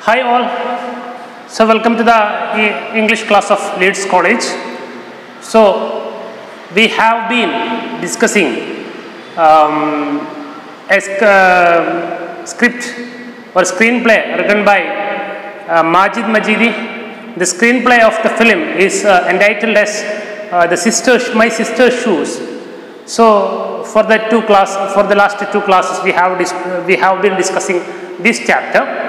Hi all. So welcome to the English class of Leeds College. So we have been discussing a script or screenplay written by Majid Majidi. The screenplay of the film is entitled as My Sister's Shoes. So for the last two classes we have been discussing this chapter.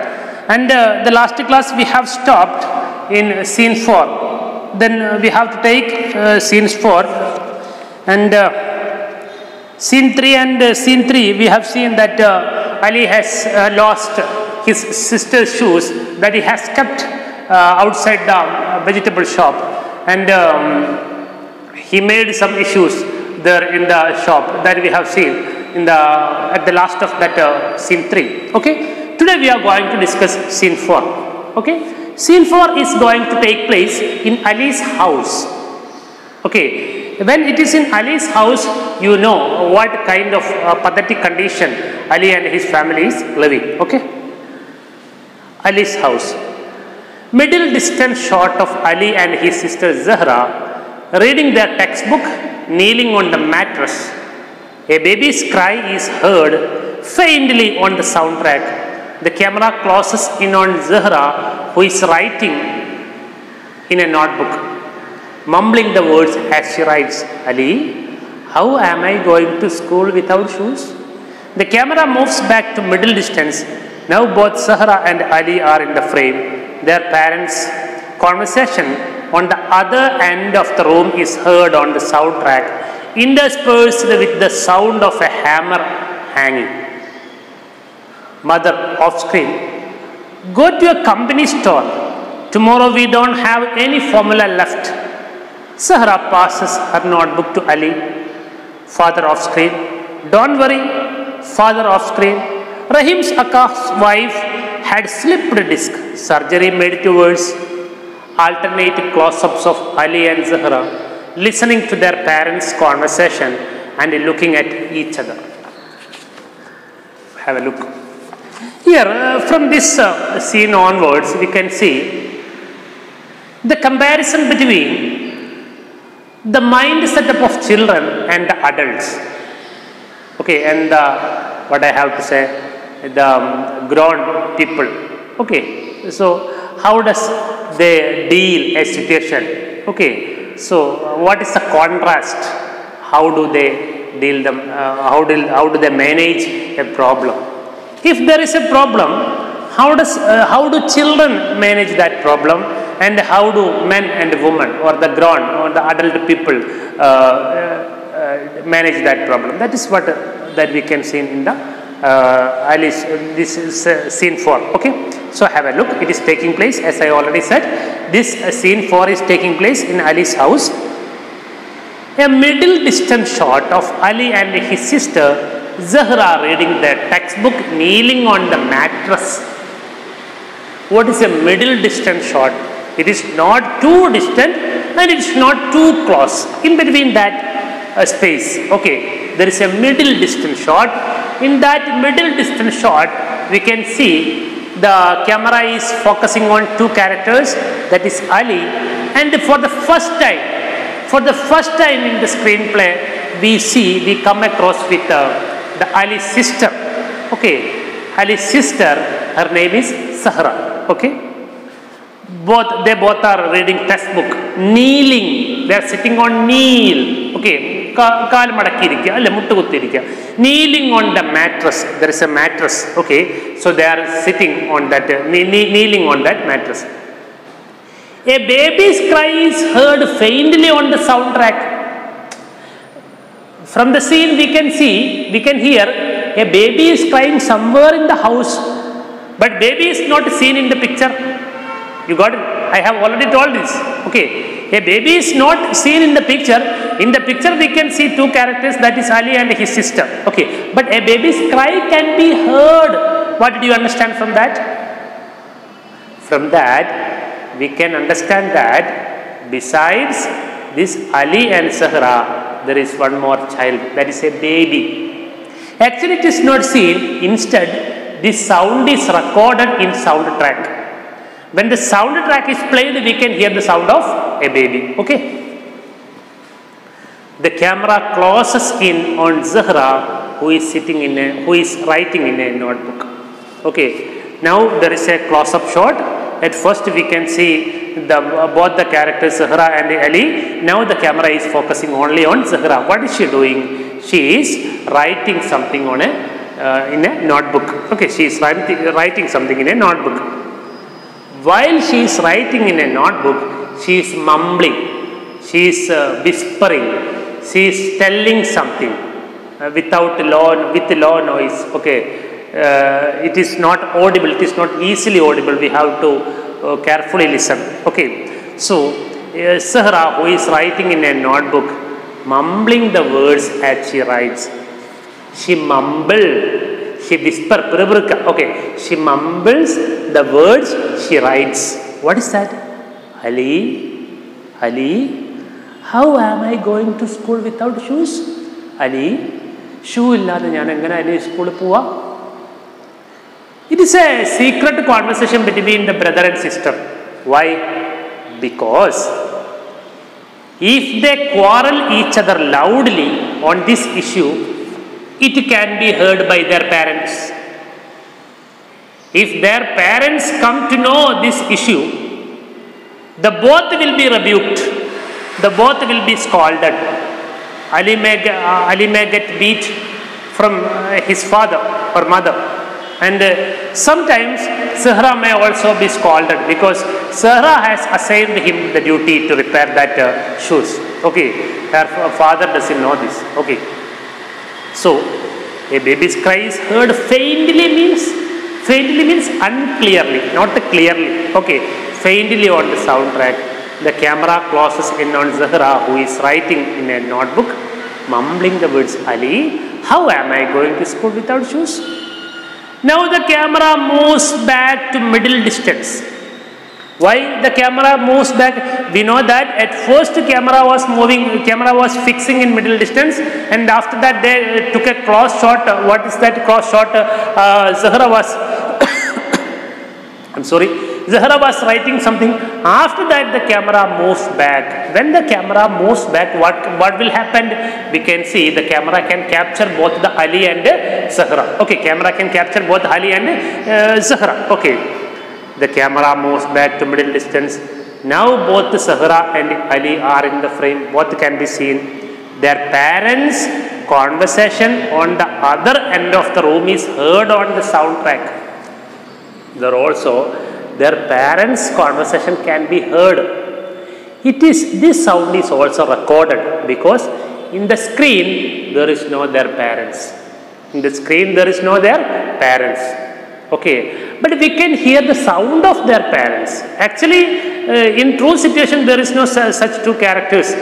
And the last class we have stopped in scene 4. Then we have to take scenes 4 and scene 3 and scene 3 we have seen that Ali has lost his sister's shoes that he has kept outside the vegetable shop, and he made some issues there in the shop that we have seen in at the last of that scene 3. Okay. Today we are going to discuss scene 4. Okay. Scene 4 is going to take place in Ali's house. Okay. When it is in Ali's house, you know what kind of pathetic condition Ali and his family is living. Okay. Ali's house. Middle distance shot of Ali and his sister Zahra reading their textbook, kneeling on the mattress. A baby's cry is heard faintly on the soundtrack. The camera closes in on Zahra, who is writing in a notebook, mumbling the words as she writes, Ali, how am I going to school without shoes? The camera moves back to middle distance. Now both Zahra and Ali are in the frame. Their parents' conversation on the other end of the room is heard on the soundtrack, interspersed with the sound of a hammer hanging. Mother off screen, go to a company store. Tomorrow we don't have any formula left. Zahra passes her notebook to Ali. Father off screen, don't worry. Father off screen, Rahim's Aka's wife had slipped disc. Surgery made it worse. Alternate close-ups of Ali and Zahra, listening to their parents' conversation and looking at each other. Have a look. Here, from this scene onwards, we can see the comparison between the mind setup of children and the adults. Okay, and what I have to say, the grown people. Okay, so how does they deal a situation? Okay, so what is the contrast? How do they deal them? How do they manage a problem? If there is a problem, how do children manage that problem, and how do men and women or the grown or the adult people manage that problem? That is what that we can see in the Alice. This is scene 4. Okay, so have a look. It is taking place, as I already said. This scene 4 is taking place in Ali's house. A middle distance shot of Ali and his sister Zahra reading their textbook, kneeling on the mattress. What is a middle distance shot? It is not too distant and it is not too close. In between that space, okay, there is a middle distance shot. In that middle distance shot, we can see the camera is focusing on two characters, that is Ali, and for the first time in the screenplay, we come across with the Ali's sister. Okay, Ali's sister, her name is Zahra. Okay, they both are reading textbook, kneeling. They are sitting on kneel. Okay, kneeling on the mattress. There is a mattress. Okay, so they are sitting on that, kneeling on that mattress. A baby's cry is heard faintly on the soundtrack. From the scene we can hear a baby is crying somewhere in the house, but baby is not seen in the picture. You got it? I have already told this. Okay, a baby is not seen in the picture. In the picture we can see two characters, that is Ali and his sister. Okay, but a baby's cry can be heard. What did you understand from that? From that we can understand that besides this Ali and Zahra, there is one more child, that is a baby. Actually it is not seen. Instead, this sound is recorded in soundtrack. When the soundtrack is played, we can hear the sound of a baby. Okay. The camera closes in on Zahra, who is writing in a notebook. Okay. Now there is a close-up shot. At first we can see both the characters Zahra and Ali. Now the camera is focusing only on Zahra. What is she doing? She is writing something on in a notebook. Okay, she is writing something in a notebook. While she is writing in a notebook, she is mumbling, she is whispering, she is telling something with low noise. Okay. It is not audible, it is not easily audible, we have to carefully listen. Okay, so Zahra, who is writing in a notebook, mumbling the words as she writes. She mumbles, she whispers, okay, she mumbles the words she writes. What is that? Ali, how am I going to school without shoes? Ali, shoe illade njan engane Ali school pova? It is a secret conversation between the brother and sister. Why? Because if they quarrel each other loudly on this issue, it can be heard by their parents. If their parents come to know this issue, the both will be rebuked. The both will be scolded. Ali may get beat from his father or mother. And sometimes Zahra may also be scolded because Zahra has assigned him the duty to repair that shoes. Okay, her father doesn't know this. Okay, so a baby's cry is heard faintly means unclearly, not clearly. Okay, faintly on the soundtrack. The camera closes in on Zahra, who is writing in a notebook, mumbling the words, Ali, how am I going to school without shoes? Now the camera moves back to middle distance. Why the camera moves back? We know that at first camera was fixing in middle distance, and after that they took a close shot. What is that close shot? Zahra was writing something. After that the camera moves back. When the camera moves back, what will happen? We can see the camera can capture both the Ali and Zahra. Okay, camera can capture both Ali and Zahra. Okay, the camera moves back to middle distance. Now both Zahra and Ali are in the frame. Both can be seen. Their parents' conversation on the other end of the room is heard on the soundtrack. There also their parents' conversation can be heard. This sound is also recorded because in the screen there is no their parents. In the screen there is no their parents. Okay, but we can hear the sound of their parents. Actually, in true situation there is no such two characters.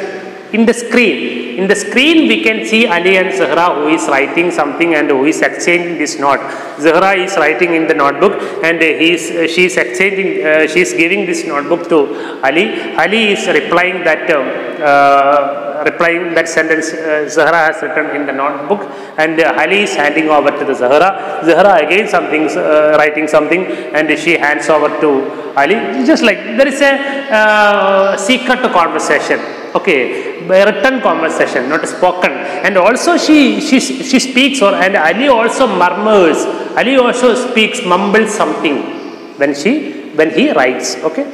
In the screen we can see Ali and Zahra, who is writing something and who is exchanging this note. Zahra is writing in the notebook and she is giving this notebook to Ali. Ali is replying that sentence Zahra has written in the notebook, and Ali is handing over to the Zahra. Zahra again writing something, and she hands over to Ali. Just like there is a secret conversation. Okay, written conversation, not spoken. And also she speaks, and Ali also murmurs. Ali also speaks, mumbles something when he writes. Okay.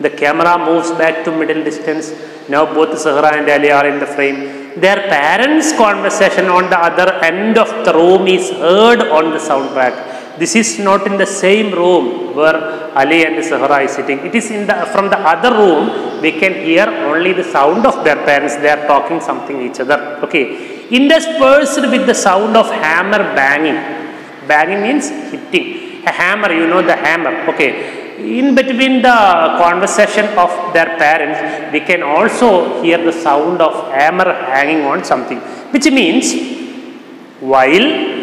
The camera moves back to middle distance. Now both Zahra and Ali are in the frame. Their parents' conversation on the other end of the room is heard on the soundtrack. This is not in the same room where Ali and Zahra is sitting. It is from the other room. We can hear only the sound of their parents. They are talking something each other. Okay. Interspersed with the sound of hammer banging. Banging means hitting. A hammer, you know the hammer. Okay. In between the conversation of their parents, we can also hear the sound of hammer hanging on something. Which means while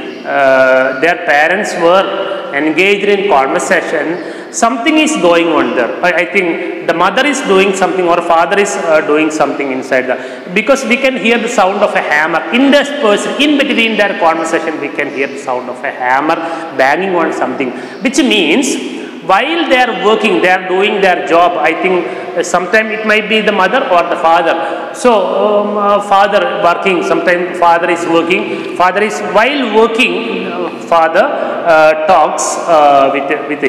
their parents were engaged in conversation, something is going on there. I think the mother is doing something or father is doing something inside because we can hear the sound of a hammer. Interspersed in between their conversation, we can hear the sound of a hammer banging on something. Which means while they are working, they are doing their job. I think sometimes it might be the mother or the father. So father working, sometimes father is working. Father is while working, father talks with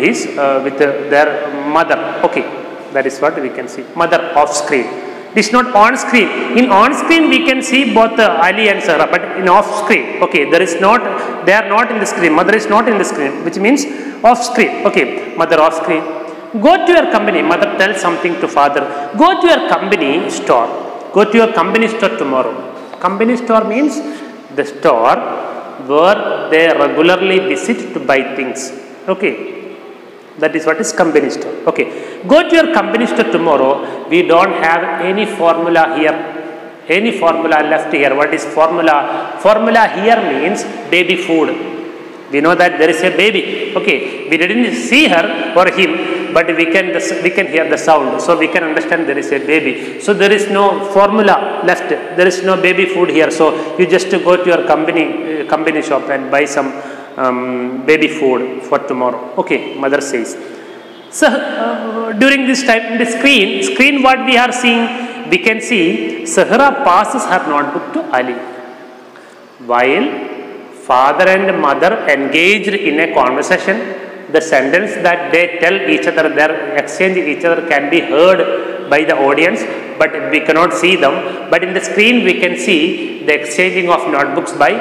their mother. Okay, that is what we can see. Mother off screen. It is not on screen. In on screen we can see both Ali and Zahra, but in off screen, okay, there is not. They are not in the screen. Mother is not in the screen, which means off screen. Okay, mother off screen. Go to your company. Mother tells something to father. Go to your company store. Go to your company store tomorrow. Company store means the store where they regularly visit to buy things. Okay, that is what is company store. Okay, go to your company store tomorrow. We don't have any formula here. Any formula left here. What is formula? Formula here means baby food. We know that there is a baby. Okay, we didn't see her or him, but we can hear the sound, so we can understand there is a baby. So there is no formula left. There is no baby food here. So you just go to your company shop and buy some baby food for tomorrow. Okay, mother says. So during this time, in the screen what we are seeing, we can see Zahra passes her notebook to Ali, while father and mother engaged in a conversation. The sentence that they tell each other, their exchange each other can be heard by the audience, but we cannot see them. But in the screen we can see the exchanging of notebooks by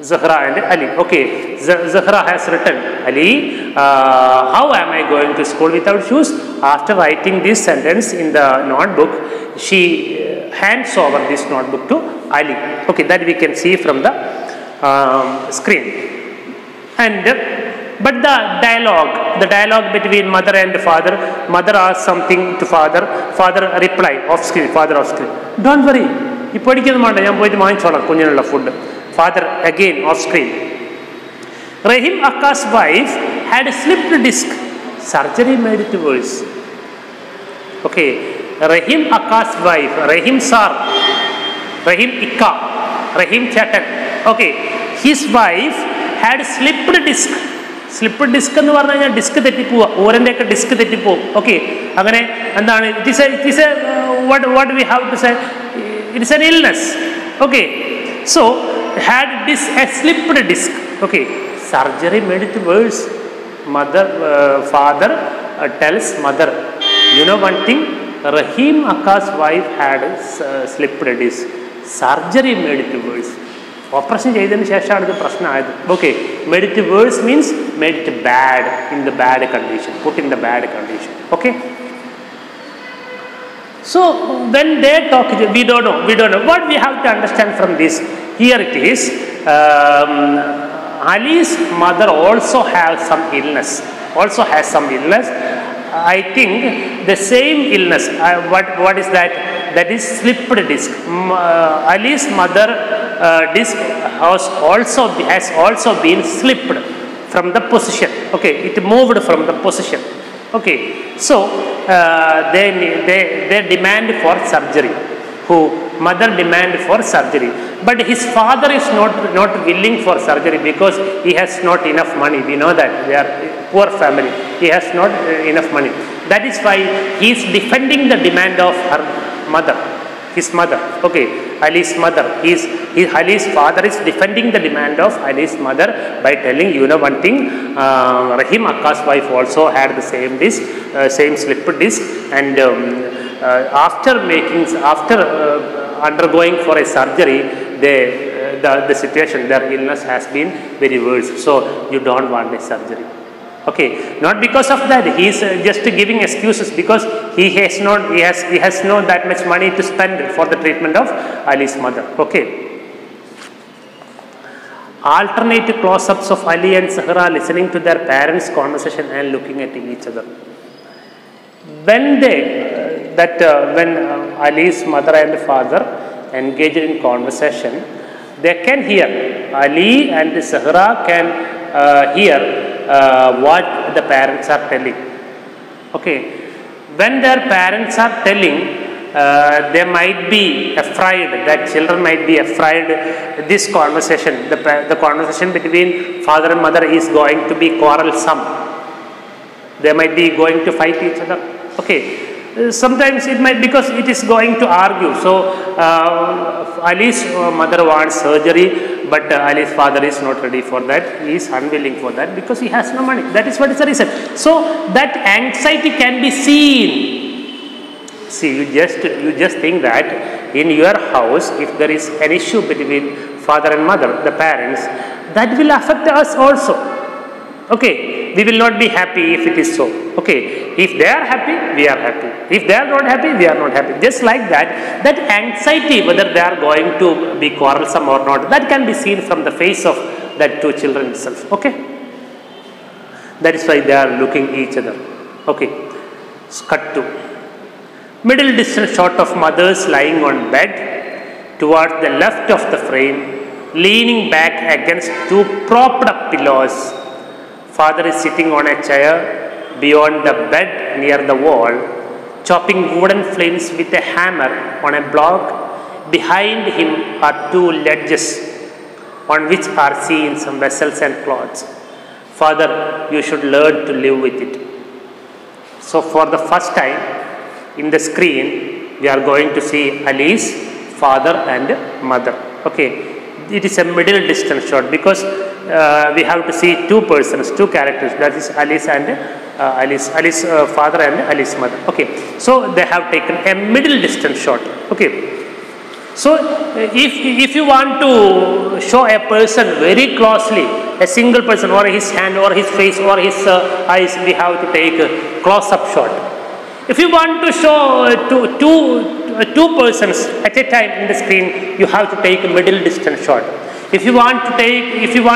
Zahra and Ali. Okay, Zahra has written, Ali, how am I going to school without shoes? After writing this sentence in the notebook, she hands over this notebook to Ali. Okay, that we can see from the screen. And but the dialogue between mother and father, mother asks something to father, father reply off screen, father off screen. Don't worry, food. Father again off screen. Rahim Akka's wife had a slipped disc. Surgery made it worse. Okay, Rahim Akka's wife, Rahim Sar, Rahim Ikka, Rahim Chatan. Okay, his wife had slipped disc. Slipped disc എന്ന് പറഞ്ഞു കഴിഞ്ഞാൽ disk തെറ്റിപ്പോവുക, ഓരൻ്റെയൊക്കെ disk തെറ്റിപ്പോവും. Okay, അങ്ങനെ എന്താണ്, it is a what we have to say, it is an illness. Okay, so had a slipped disc. Okay, surgery made it worse. Father tells mother, you know one thing, Rahim Akka's wife had a slipped disc. Surgery made it worse. Operation ചെയ്തതിന് ശേഷമാണ് ഇത് പ്രശ്നമായത്. Okay, made it worse means made it bad, in the bad condition, put in the bad condition. Okay, so when they talk, we don't know what we have to understand from this. Here it is, Ali's mother also has some illness. I think the same illness. What is that? That is slipped disc. Ali's mother disc has also been slipped from the position. Okay, it moved from the position. Okay, so they demand for surgery. Mother demand for surgery, but his father is not willing for surgery because he has not enough money. We know that they are poor family. He has not enough money. That is why he is defending the demand of his mother. Okay, Ali's mother. Ali's father is defending the demand of Ali's mother by telling, you know one thing, Rahim Akka's wife also had the same disc, same slipped disc, and after undergoing for a surgery, the situation, their illness has been very worse. So you don't want a surgery. Okay, not because of that. He is just giving excuses because he has not that much money to spend for the treatment of Ali's mother. Okay. Alternate close-ups of Ali and Zahra listening to their parents' conversation and looking at each other. When Ali's mother and father engaged in conversation, they can hear. Ali and Zahra can hear what the parents are telling. Okay, when their parents are telling, they might be afraid, that children might be afraid this conversation, the conversation between father and mother is going to be quarrelsome. They might be going to fight each other. Okay. Sometimes it might, because it is going to argue. So Ali's mother wants surgery, but Ali's father is not ready for that. He is unwilling for that because he has no money. That is what is the reason. So that anxiety can be seen. See, you just think that in your house, if there is an issue between father and mother, the parents, that will affect us also. Okay, we will not be happy if it is so. Okay, if they are happy, we are happy. If they are not happy, we are not happy. Just like that, that anxiety whether they are going to be quarrelsome or not, that can be seen from the face of that two children itself. Okay, that is why they are looking each other. Okay, cut to middle distance shot of mothers lying on bed towards the left of the frame, leaning back against two propped up pillows. Father is sitting on a chair beyond the bed near the wall, chopping wooden flints with a hammer on a block. Behind him are two ledges on which are seen some vessels and cloths. Father, you should learn to live with it. So for the first time in the screen, we are going to see Ali's father and mother. Okay. It is a middle distance shot because we have to see two persons, two characters, that is Ali's and Ali's father and Ali's mother. Okay, so they have taken a middle distance shot. Okay, so if you want to show a person very closely, a single person or his hand or his face or his eyes, we have to take a close-up shot. If you want to show two persons at a time in the screen, you have to take a middle distance shot. If you want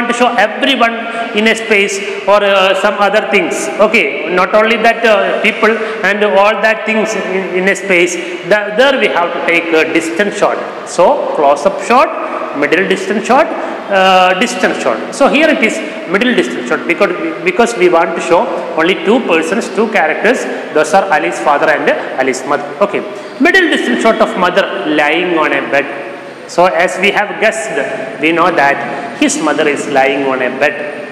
to show everyone in a space or some other things, okay, not only that people and all that things in a space, there we have to take a distance shot. So close-up shot, middle distance shot, distance shot. So here it is middle distance shot because we want to show only two persons, two characters. Those are Ali's father and Ali's mother. Okay, middle distance shot of mother lying on a bed. So as we have guessed, we know that his mother is lying on a bed,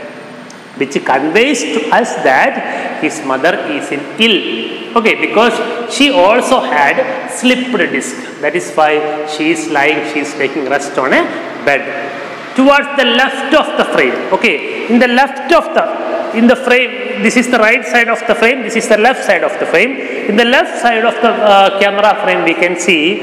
which conveys to us that his mother is in ill. Okay, because she also had slipped disc. That is why she is lying, she is taking rest on a bed. Towards the left of the frame. Okay, in the left of the frame, this is the right side of the frame, this is the left side of the frame. In the left side of the camera frame, we can see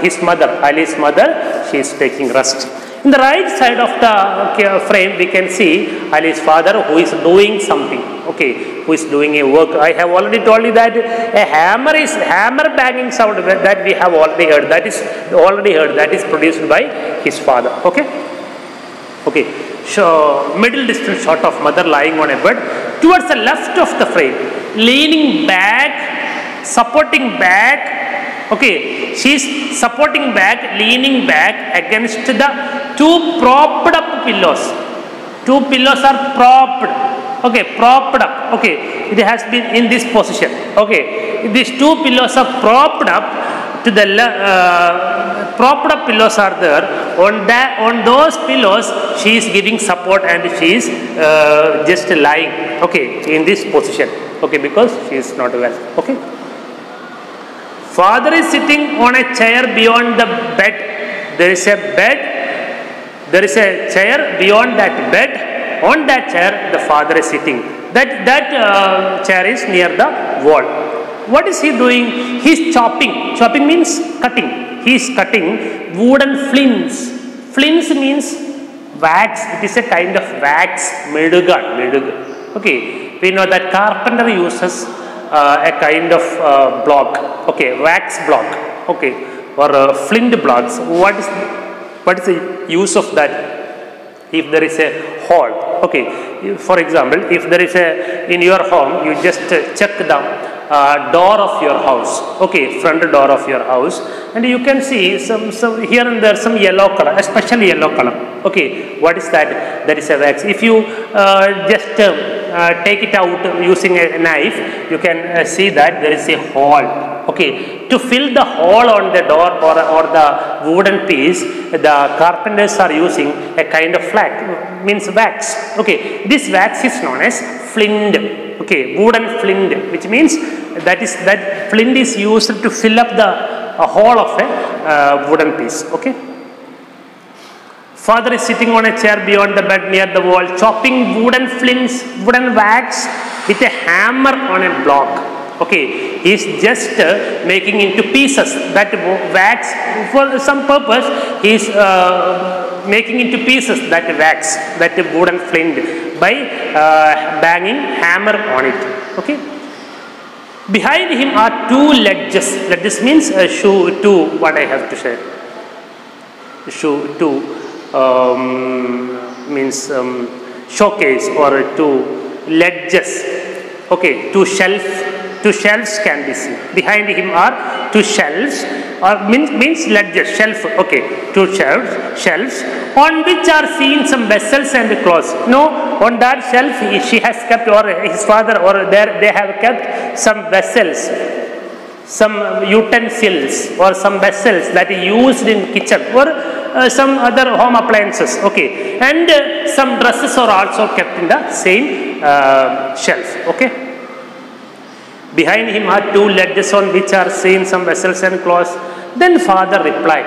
his mother, Ali's mother, she is taking rest. In the right side of the frame, we can see Ali's father who is doing something, okay, who is doing a work. I have already told you that a hammer banging sound that we have already heard, that is produced by his father, okay. Okay, so middle distance shot of mother lying on a bed towards the left of the frame, leaning back, supporting back. Okay, she is supporting back, leaning back against the two propped up pillows. Two pillows are propped. Okay, propped up. Okay, it has been in this position. Okay, these two pillows are propped up. To the propped up pillows are there. On those pillows, she is giving support and she is just lying. Okay, in this position. Okay, because she is not well. Okay. Father is sitting on a chair beyond the bed. There is a bed. There is a chair beyond that bed. On that chair, the father is sitting. That chair is near the wall. What is he doing? He is chopping. Chopping means cutting. He is cutting wooden flints. Flints means wax. It is a kind of wax, meduga. Okay, we know that carpenter uses a kind of block. Okay, wax block. Okay, or flint blocks. What is the use of that? If there is a hole. Okay, for example, if there is in your home, you just check the door of your house, okay, front door of your house, and you can see some here and there some yellow color, especially yellow color. Okay, what is that? That is a wax. If you just take it out using a knife, you can see that there is a hole. Okay, to fill the hole on the door or the wooden piece, the carpenters are using a kind of flax, means wax. Okay, this wax is known as flint. Okay, wooden flint, which means that flint is used to fill up the hole of a wooden piece. Okay. Father is sitting on a chair beyond the bed near the wall, chopping wooden flints, wooden wax with a hammer on a block. Okay, he is just making into pieces that wax for some purpose. He is making into pieces that wax, that wooden flint, by banging hammer on it. Okay. Behind him are two ledges. Ledges means shoe. Two. What I have to say? Shoe. Two. Means showcase or two ledges. Okay, two shelves can be seen. Behind him are two shelves, or means ledges, shelf. Okay, two shelves on which are seen some vessels and cloths. No, on that shelf she has kept, or his father, or there they have kept some vessels, some utensils or some vessels that are used in kitchen, or some other home appliances. Okay, and some dresses are also kept in the same shelf. Okay. Behind him are two ledges on which are seen some vessels and cloths. Then father replied.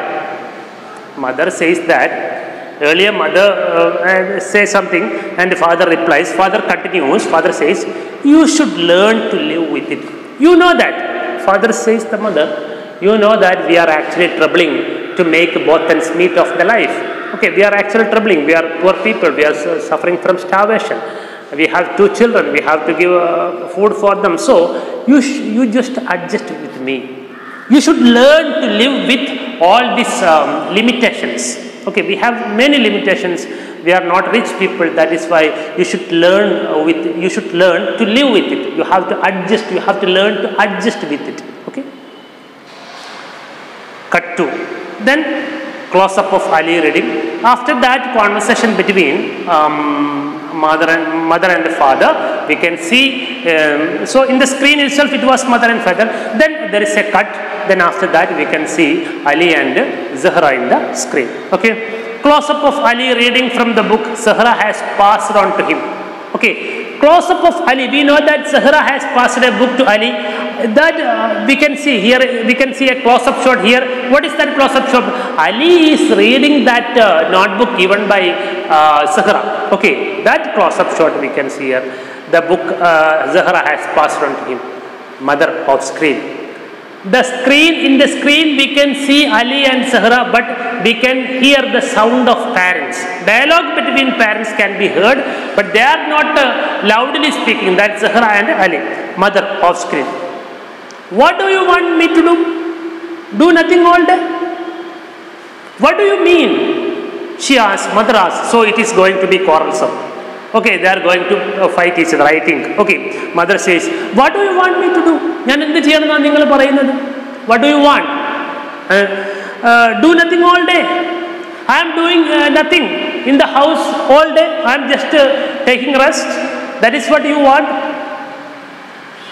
Mother says that. Earlier mother says something and father replies. Father continues. Father says, you should learn to live with it. You know that. Father says the mother, you know that we are actually troubling to make both ends meet of the life. Okay, we are actually troubling. We are poor people. We are suffering from starvation. We have two children. We have to give food for them. So you just adjust with me. You should learn to live with all these limitations. Okay, we have many limitations. We are not rich people. That is why you should learn You should learn to live with it. You have to adjust. You have to learn to adjust with it. Okay. Cut to. Then close up of Ali reading. After that conversation between mother and father, we can see. So in the screen itself, it was mother and father. Then there is a cut. Then after that, we can see Ali and Zahra in the screen. Okay. Close up of Ali reading from the book Zahra has passed on to him. Okay. Close up of Ali. We know that Zahra has passed a book to Ali. That we can see here. We can see a close-up shot here. What is that close-up shot? Ali is reading that notebook given by Zahra. Okay, that close-up shot we can see here. The book Zahra has passed on to him. Mother off screen. In the screen we can see Ali and Zahra, but we can hear the sound of parents. Dialogue between parents can be heard, but they are not loudly speaking. That's Zahra and Ali. Mother off screen. What do you want me to do? Do nothing all day? What do you mean? She asked, mother asked. So it is going to be quarrelsome. Okay, they are going to fight each other, I think. Okay, mother says, what do you want me to do? What do you want? Do nothing all day. I am doing nothing in the house all day. I am just taking rest. That is what you want?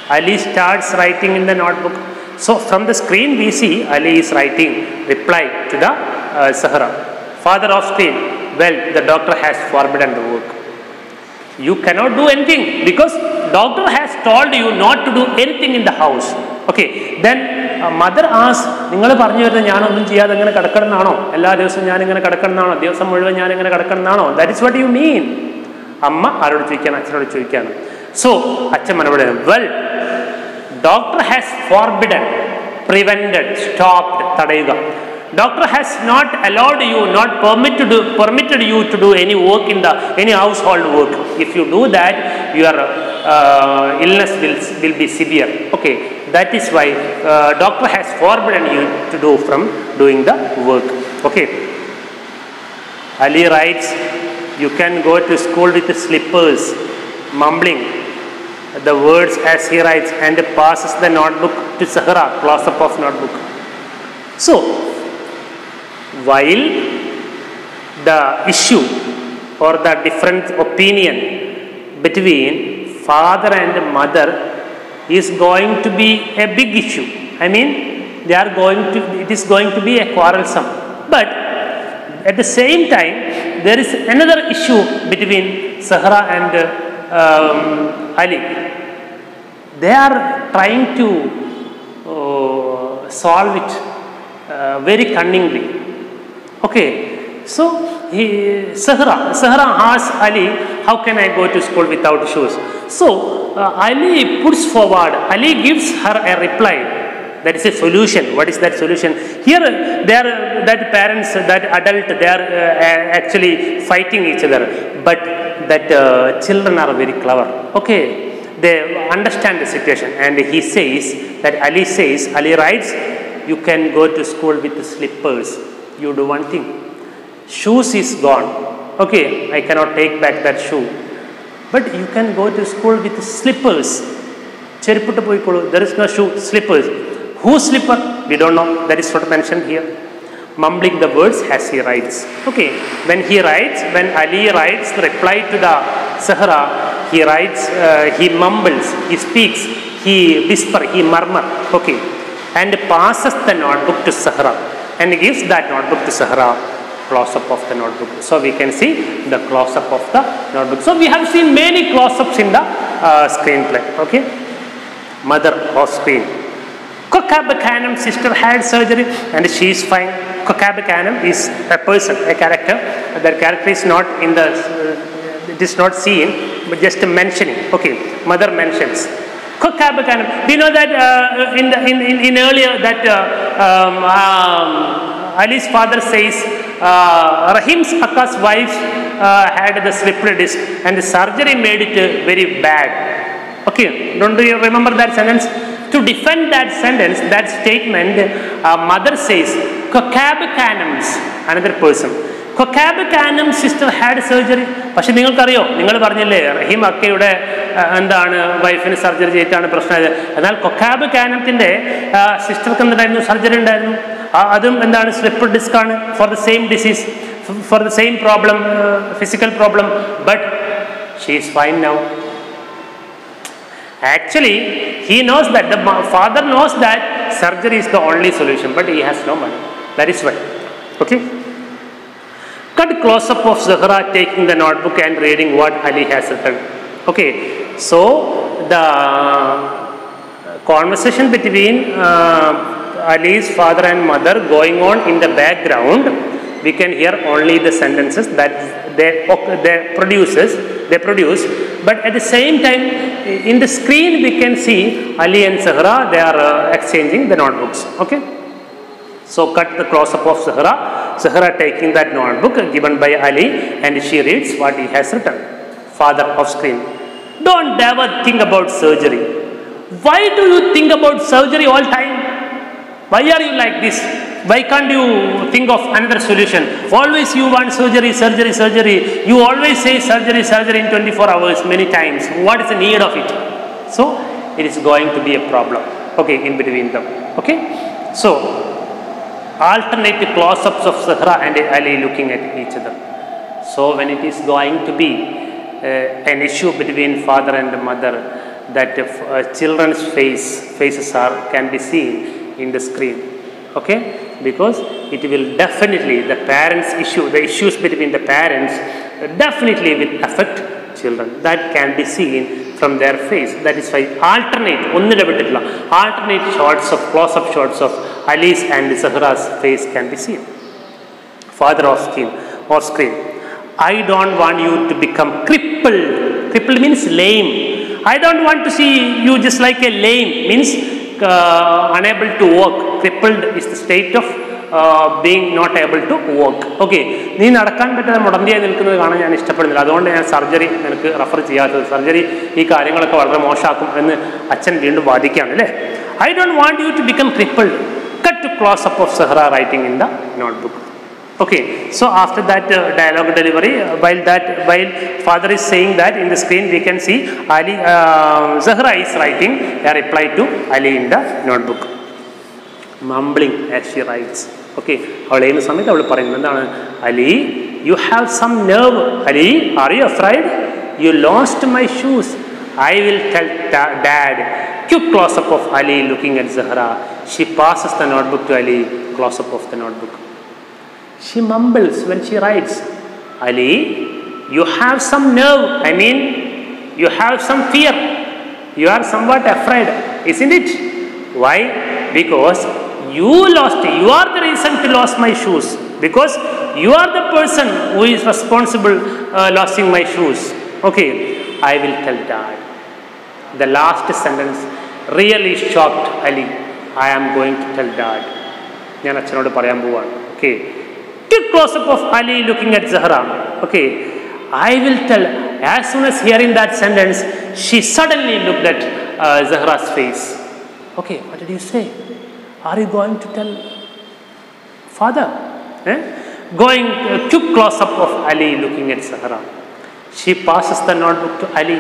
Ali starts writing in the notebook. So from the screen we see Ali is writing reply to the Zahra. Father off screen. Well, the doctor has forbidden the work. You cannot do anything because doctor has told you not to do anything in the house. Okay. Then mother asks, നിങ്ങൾ പറഞ്ഞു വരുന്നത് ഞാനൊന്നും ചെയ്യാതെ ഇങ്ങനെ കിടക്കണമെന്നാണോ? എല്ലാ ദിവസവും ഞാൻ ഇങ്ങനെ കിടക്കണമെന്നാണോ? ദിവസം മുഴുവൻ ഞാൻ ഇങ്ങനെ കിടക്കണമെന്നാണോ? That is what you mean. അമ്മ ആരോട് ചോദിക്കാണ്? അച്ഛനോട് ചോദിക്കാണ്. So അച്ഛൻ മറുപടി, well, doctor has forbidden, prevented, stopped, തടയുക. Doctor has not allowed you, not permitted you to do any work in any household work. If you do that, your illness will be severe. Okay, that is why doctor has forbidden you to do from doing the work. Okay. Ali writes, you can go to school with slippers, mumbling the words as he writes, and passes the notebook to Zahra, close up of notebook. So while the issue or the different opinion between father and mother is going to be a big issue, I mean it is going to be a quarrelsome, but at the same time there is another issue between Zahra and Ali. they are trying to solve it very cunningly. Okay, so Sahra asks Ali, how can I go to school without shoes? So Ali puts forward, Ali gives her a reply. That is a solution. What is that solution? Here, that parents, that adult, they are actually fighting each other. But that children are very clever. Okay, they understand the situation. And he says, that Ali writes, you can go to school with slippers. You do one thing. Shoes is gone. Okay, I cannot take back that shoe. But you can go to school with slippers. There is no shoe, slippers. Whose slipper? We don't know. That is not mentioned here. Mumbling the words as he writes. Okay. When Ali writes the reply to the Sahra, he writes, he mumbles, he speaks, he whispers, he murmurs. Okay. And passes the notebook to Sahra and gives that notebook to Sahra. Close-up of the notebook. So we can see the close-up of the notebook. So we have seen many close-ups in the screenplay. Okay. Mother of screen. Kokab Khanum's sister had surgery and she is fine. Kokab Khanum is a person, a character. That character is not in the, it is not seen, but just mentioning. Okay, mother mentions. Kokab Khanum. We know that in earlier that Ali's father says Rahim's Akka's wife had the slipped disc and the surgery made it very bad. Okay, don't you remember that sentence? To defend that sentence, that statement, mother says, Kokab Khanum's, another person. Kokab Khanum's sister had surgery. പക്ഷെ നിങ്ങൾക്കറിയോ, നിങ്ങൾ പറഞ്ഞില്ലേ റഹീം അക്കയുടെ എന്താണ് വൈഫിന് surgery ചെയ്തിട്ടാണ് പ്രശ്നമായത്. എന്നാൽ കൊക്കാബ് കാനത്തിന്റെ സിസ്റ്റർക്ക് എന്തായിരുന്നു, surgery ഉണ്ടായിരുന്നു. അതും എന്താണ്, സ്ലിപ്പ് ഡിസ്ക് ആണ്, for the same disease, for the same problem, physical problem. But she is fine now. Actually, he knows that, the father knows that surgery is the only solution, but he has no money. That is why. Okay. Cut close-up of Zahra taking the notebook and reading what Ali has written. Okay. So, the conversation between Ali's father and mother going on in the background, we can hear only the sentences that they produce, but at the same time in the screen we can see Ali and Sahra, they are exchanging the notebooks. Okay, so cut the close-up of Sahra taking that notebook given by Ali and she reads what he has written. Father off screen, don't ever think about surgery. Why do you think about surgery all time? Why are you like this? Why can't you think of another solution? Always you want surgery. You always say surgery in 24 hours many times. What is the need of it? So, it is going to be a problem. Okay, in between them. Okay? So, alternate close-ups of Sahra and Ali looking at each other. So, when it is going to be an issue between father and mother, that children's faces can be seen in the screen. Okay, because it will definitely, the issues between the parents definitely will affect children. That can be seen from their face. That is why alternate shots of close-up shots of Ali's and Zahra's face can be seen. Father off screen. I don't want you to become crippled. Crippled means lame. I don't want to see you just like a lame, means unable to walk. Crippled is the state of being not able to walk. Okay, നീ നടക്കാൻ പറ്റാതെ മുടന്തിയായി നിൽക്കുന്നത് കാണാൻ ഞാൻ ഇഷ്ടപ്പെടുന്നില്ല. അതുകൊണ്ട് ഞാൻ surgery നിനക്ക് റെഫർ ചെയ്യാത്തത്. സർജറി ഈ കാര്യങ്ങളൊക്കെ വളരെ മോശമാക്കും എന്ന് അച്ഛൻ വീണ്ടും വാദിക്കുകയാണ് അല്ലേ. I don't want you to become crippled. Cut to close-up of Sahra writing in the notebook. Okay, so after that dialogue delivery, while father is saying that, in the screen we can see Zahra is writing a reply to Ali in the notebook. Mumbling as she writes. Okay, Ali, you have some nerve. Ali, are you afraid? You lost my shoes. I will tell dad. Quick close-up of Ali looking at Zahra. She passes the notebook to Ali. Close-up of the notebook. She mumbles when she writes, Ali, you have some nerve. I mean, you have some fear. You are somewhat afraid, isn't it? Why? Because you lost, you are the reason to lose my shoes. Because you are the person who is responsible losing my shoes. Okay, I will tell dad. The last sentence really shocked Ali. I am going to tell dad. ഞാൻ അച്ഛനോട് പറയാൻ പോവാണ്. Okay. Quick close-up of Ali looking at Zahra. Okay. I will tell. As soon as hearing that sentence, she suddenly looked at Zahra's face. Okay, what did you say? Are you going to tell father? Going quick close-up of Ali looking at Zahra. She passes the notebook to Ali.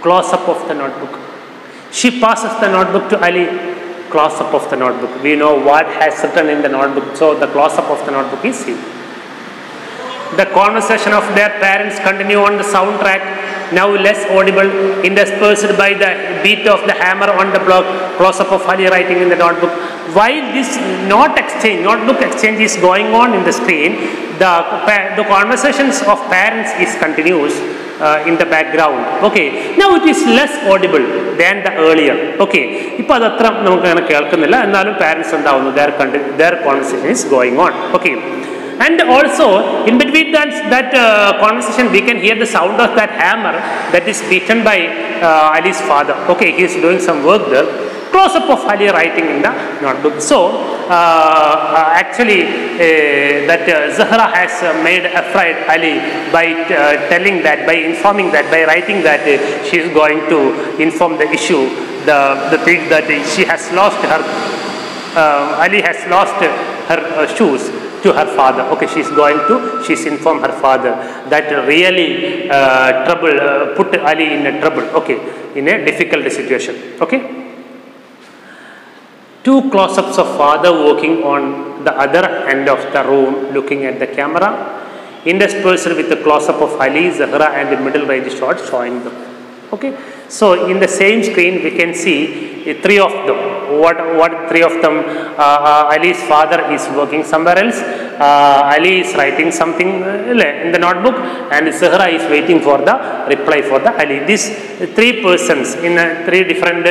Close-up of the notebook. She passes the notebook to Ali. Close-up of the notebook. We know what has written in the notebook, so the close-up of the notebook is seen. The conversation of their parents continue on the soundtrack, now less audible, interspersed by the beat of the hammer on the block. Close-up of Ali writing in the notebook. While this notebook exchange is going on in the screen, the conversations of parents is continuous in the background. Okay, now it is less audible than the earlier. Okay, ഇപ്പോൾ അതത്ര നമുക്ക് അങ്ങനെ കേൾക്കുന്നില്ല, എന്നാലും parents ഉണ്ടാവുന്നു, their conversation is going on. Okay. And also, in between that conversation, we can hear the sound of that hammer that is beaten by Ali's father. Okay, he is doing some work there. Close-up of Ali writing in the notebook. So, actually, that Zahra has made afraid Ali by telling that, by informing that, by writing that she is going to inform the issue, the thing that she has lost her, Ali has lost her shoes to her father. Okay, she's informed her father. That really put Ali in a trouble. Okay, in a difficult situation. Okay. Two close-ups of father walking on the other end of the room, looking at the camera, interspersed with the close-up of Ali, Zahra, and the middle range shot showing them. Okay, so in the same screen we can see three of them. What three of them? Ali's father is working somewhere else. Ali is writing something in the notebook, and Zahra is waiting for the reply for the Ali. These three persons in three different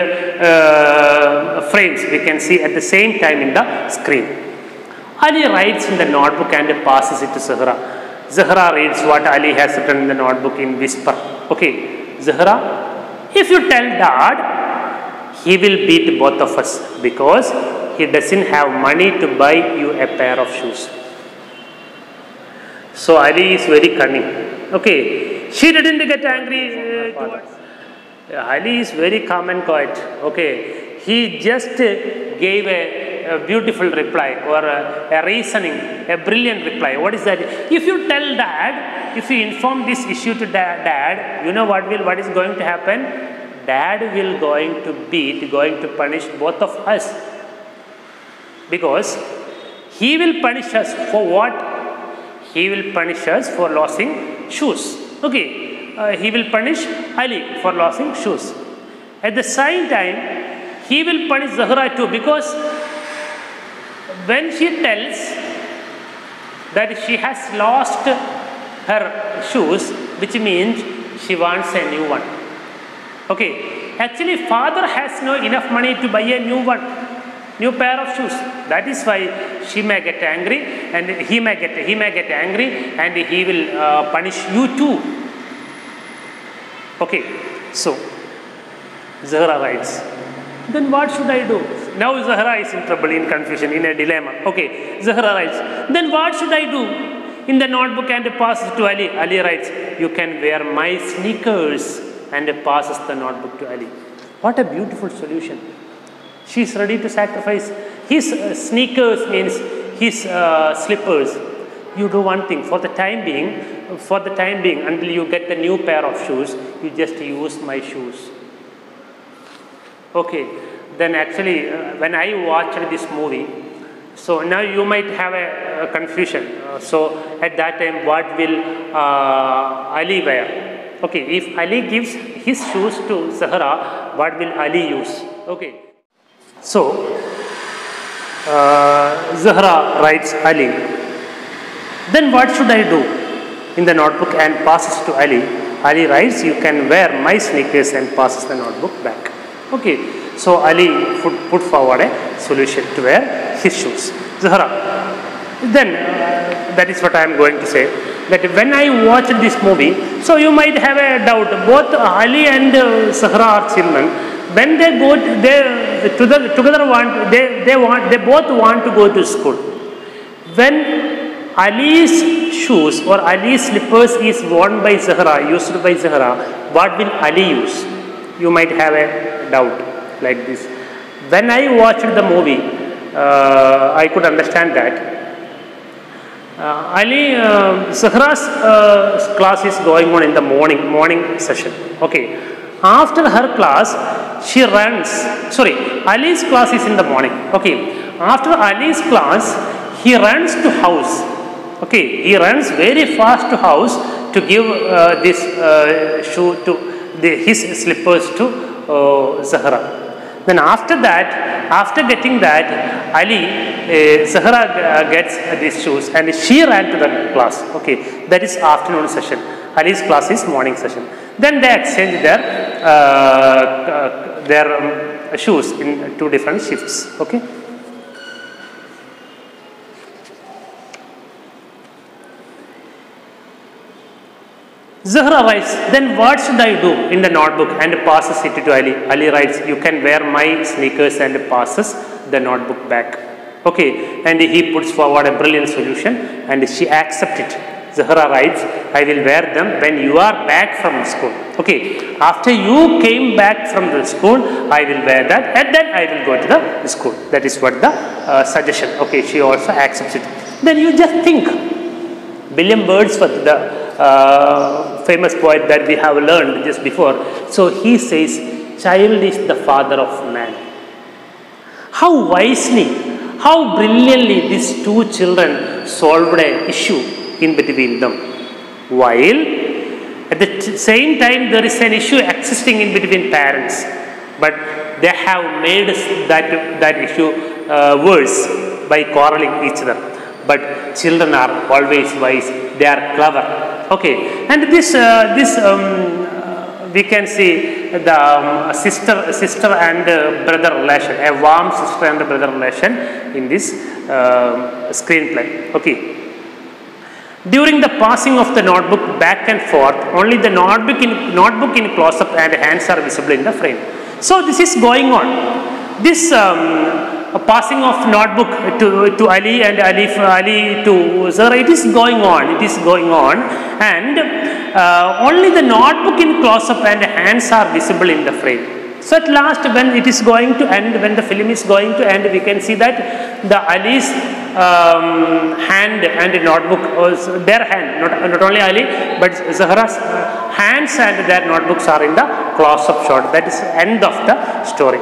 frames we can see at the same time in the screen. Ali writes in the notebook and passes it to Zahra. Zahra reads what Ali has written in the notebook in whisper. Okay, Zahra, if you tell dad, he will beat both of us because he doesn't have money to buy you a pair of shoes. So Ali is very cunning. Okay, she didn't get angry towards. Ali is very calm and quiet. Okay, he just gave a beautiful reply or a reasoning, a brilliant reply. What is that? If you tell dad, if you inform this issue to dad, you know what is going to happen? Dad will going to punish both of us. Because he will punish us for what? He will punish us for losing shoes. Okay, he will punish Ali for losing shoes. At the same time, he will punish Zahra too, because when she tells that she has lost her shoes, which means she wants a new one. Okay, actually father has no enough money to buy a new pair of shoes. That is why she may get angry, and he may get angry, and he will punish you too. Okay, so Zahra writes, then what should I do? Now Zahra is in trouble, in confusion, in a dilemma. Okay, Zahra writes, then what should I do? In the notebook and passes to Ali. Ali writes, you can wear my sneakers, and passes the notebook to Ali. What a beautiful solution. She is ready to sacrifice his sneakers, means his slippers. You do one thing for the time being, until you get the new pair of shoes, you just use my shoes. Okay, then actually when I watched this movie, so now you might have a confusion. So at that time, what will Ali wear? Okay, if Ali gives his shoes to Zahra, what will Ali use? Okay, so Zahra writes Ali. Then what should I do? In the notebook and passes to Ali. Ali writes, you can wear my sneakers, and passes the notebook back. Okay, so Ali put forward a solution to wear his shoes. Zahra, then that is what I am going to say, that when I watched this movie, so you might have a doubt, both Ali and Zahra are children. When they go, they both want to go to school. When Ali's shoes or Ali's slippers is worn by Zahra, used by Zahra, what will Ali use? You might have a doubt like this. When I watched the movie, I could understand that. Zahra's class is going on in the morning session. Okay. After her class, she runs. Sorry, Ali's class is in the morning. Okay. After Ali's class, he runs to house. Okay. He runs very fast to house to give this shoe to his slippers to Zahra. Then after that, after getting that, Zahra gets these shoes and she ran to the class. Okay, that is afternoon session. Ali's class is morning session. Then they exchange their shoes in two different shifts. Okay. Zahra writes, then what should I do in the notebook, and passes it to Ali. Ali writes, you can wear my sneakers, and passes the notebook back. Okay, and he puts forward a brilliant solution and she accepts it. Zahra writes, I will wear them when you are back from school. Okay, after you came back from the school, I will wear that, and then I will go to the school. That is what the suggestion. Okay, she also accepts it. Then you just think, William Wordsworth, the famous poet that we have learned just before. So he says, child is the father of man. How wisely, how brilliantly these two children solved an issue in between them. While at the same time there is an issue existing in between parents. But they have made that issue worse by quarreling each other. But children are always wise. They are clever. Okay, and this we can see the sister and brother relation, a warm sister and brother relation in this screenplay. Okay. During the passing of the notebook back and forth, only the notebook in close-up and hands are visible in the frame. So this is going on. This passing of notebook to Ali and Ali to Zahra, it is going on. It is going on, and only the notebook in close-up and hands are visible in the frame. So at last, when it is going to end, when the film is going to end, we can see that the Ali's hand and notebook, their hand, not only Ali, but Zahra's hands and their notebooks are in the close-up shot. That is the end of the story.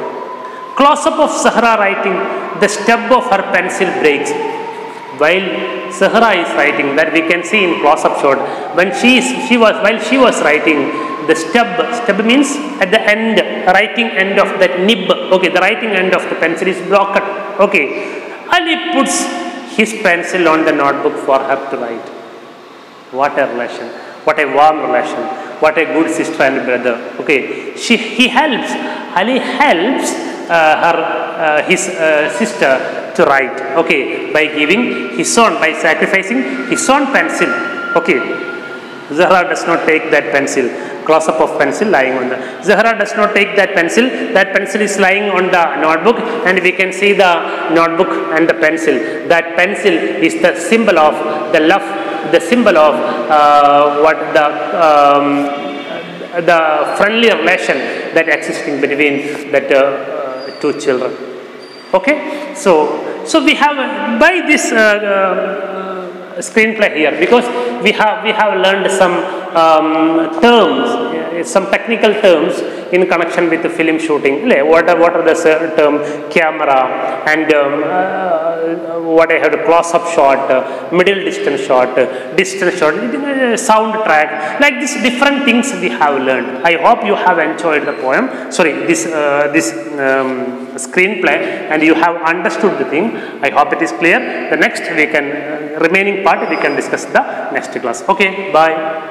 Close-up of Zahra writing, the stub of her pencil breaks. While Zahra is writing, that we can see in close-up shot, when while she was writing, the stub means at the end, writing end of that nib. Okay, the writing end of the pencil is blocked. Okay, Ali puts his pencil on the notebook for her to write. What a relation! What a warm relation! What a good sister and brother. Okay, Ali helps his sister to write. Okay, by sacrificing his own pencil. Okay, Zahra does not take that pencil. Close-up of pencil lying on the. Zahra does not take that pencil. That pencil is lying on the notebook, and we can see the notebook and the pencil. That pencil is the symbol of the love, the symbol of the friendly relation that existing between that two children. Okay, so we have by this screenplay here, because we have learned some terms, some technical terms in connection with the film shooting. What are the term camera and what I have, close-up shot, middle distance shot, soundtrack, like these different things we have learned. I hope you have enjoyed the poem. Sorry, this screenplay, and you have understood the thing. I hope it is clear. The next remaining part we can discuss the next class. Okay, bye.